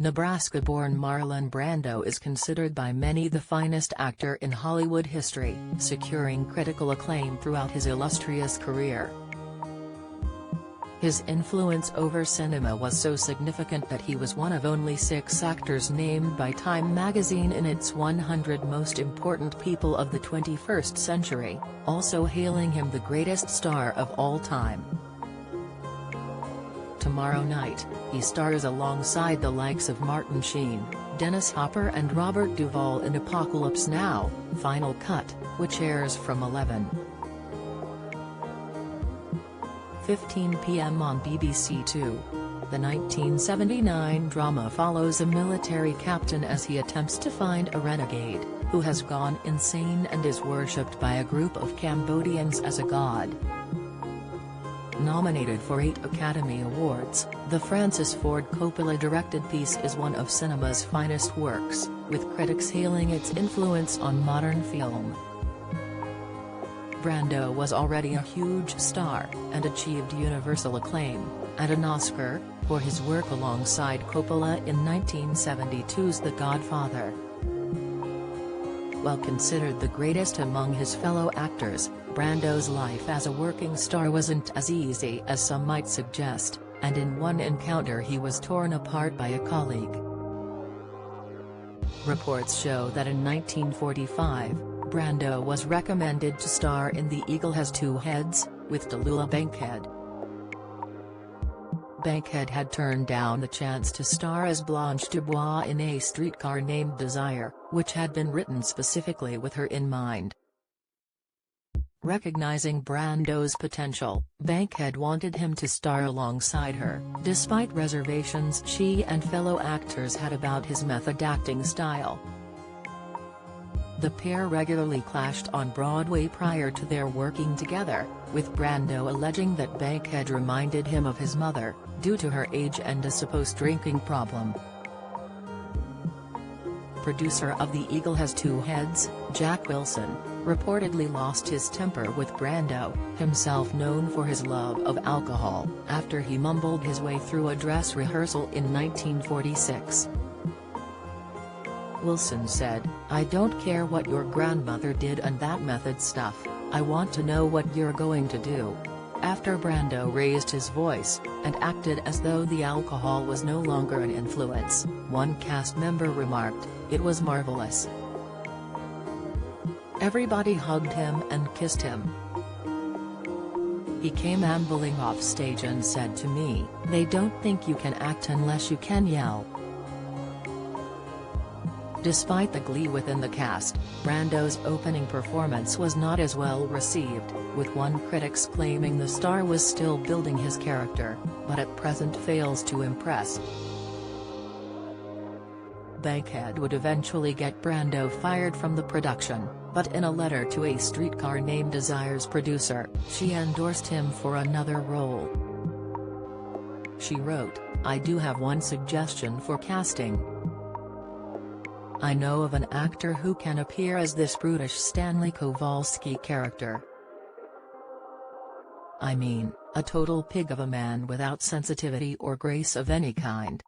Nebraska-born Marlon Brando is considered by many the finest actor in Hollywood history, securing critical acclaim throughout his illustrious career. His influence over cinema was so significant that he was one of only 6 actors named by Time magazine in its 100 most important people of the 21st century, also hailing him the greatest star of all time. Tomorrow night, he stars alongside the likes of Martin Sheen, Dennis Hopper and Robert Duvall in Apocalypse Now, Final Cut, which airs from 11:15 p.m. on BBC Two. The 1979 drama follows a military captain as he attempts to find a renegade, who has gone insane and is worshipped by a group of Cambodians as a god. Nominated for 8 Academy Awards, the Francis Ford Coppola-directed piece is one of cinema's finest works, with critics hailing its influence on modern film. Brando was already a huge star, and achieved universal acclaim, and an Oscar, for his work alongside Coppola in 1972's The Godfather. While considered the greatest among his fellow actors, Brando's life as a working star wasn't as easy as some might suggest, and in one encounter he was torn apart by a colleague. Reports show that in 1945, Brando was recommended to star in The Eagle Has Two Heads, with Tallulah Bankhead. Bankhead had turned down the chance to star as Blanche Dubois in A Streetcar Named Desire, which had been written specifically with her in mind. Recognizing Brando's potential, Bankhead wanted him to star alongside her, despite reservations she and fellow actors had about his method acting style. The pair regularly clashed on Broadway prior to their working together, with Brando alleging that Bankhead reminded him of his mother, due to her age and a supposed drinking problem. Producer of The Eagle Has Two Heads, Jack Wilson, reportedly lost his temper with Brando, himself known for his love of alcohol, after he mumbled his way through a dress rehearsal in 1946. Wilson said, "I don't care what your grandmother did and that method stuff, I want to know what you're going to do." After Brando raised his voice, and acted as though the alcohol was no longer an influence, one cast member remarked, "It was marvelous. Everybody hugged him and kissed him. He came ambling off stage and said to me, 'They don't think you can act unless you can yell.'" Despite the glee within the cast, Brando's opening performance was not as well received, with one critics claiming the star was still building his character, but at present fails to impress. Bankhead would eventually get Brando fired from the production, but in a letter to A Streetcar Named Desire's producer, she endorsed him for another role. She wrote, "I do have one suggestion for casting. I know of an actor who can appear as this brutish Stanley Kowalski character. I mean, a total pig of a man without sensitivity or grace of any kind.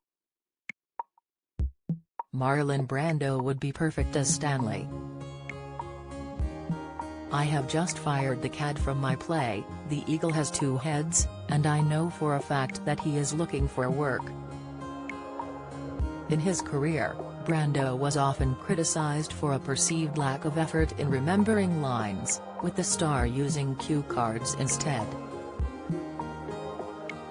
Marlon Brando would be perfect as Stanley. I have just fired the cad from my play, The Eagle Has Two Heads, and I know for a fact that he is looking for work." In his career, Brando was often criticized for a perceived lack of effort in remembering lines, with the star using cue cards instead.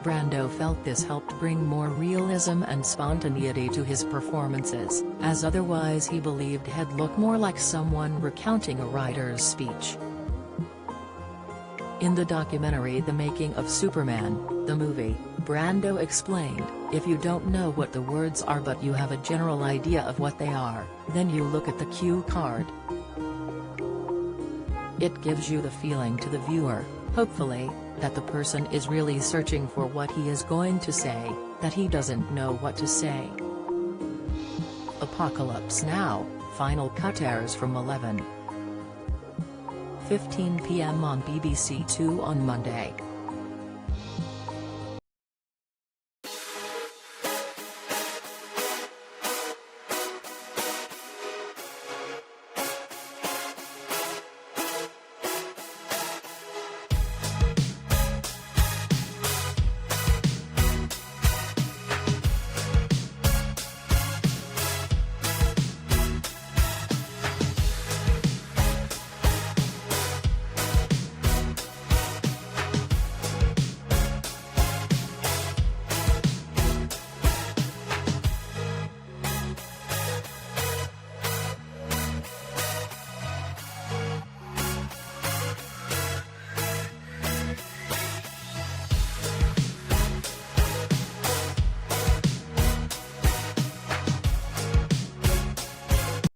Brando felt this helped bring more realism and spontaneity to his performances, as otherwise he believed he'd look more like someone recounting a writer's speech. In the documentary The Making of Superman, the movie, Brando explained, "If you don't know what the words are but you have a general idea of what they are, then you look at the cue card. It gives you the feeling to the viewer, hopefully, that the person is really searching for what he is going to say, that he doesn't know what to say." Apocalypse Now, Final Cut airs from 11:15 p.m. on BBC Two on Monday.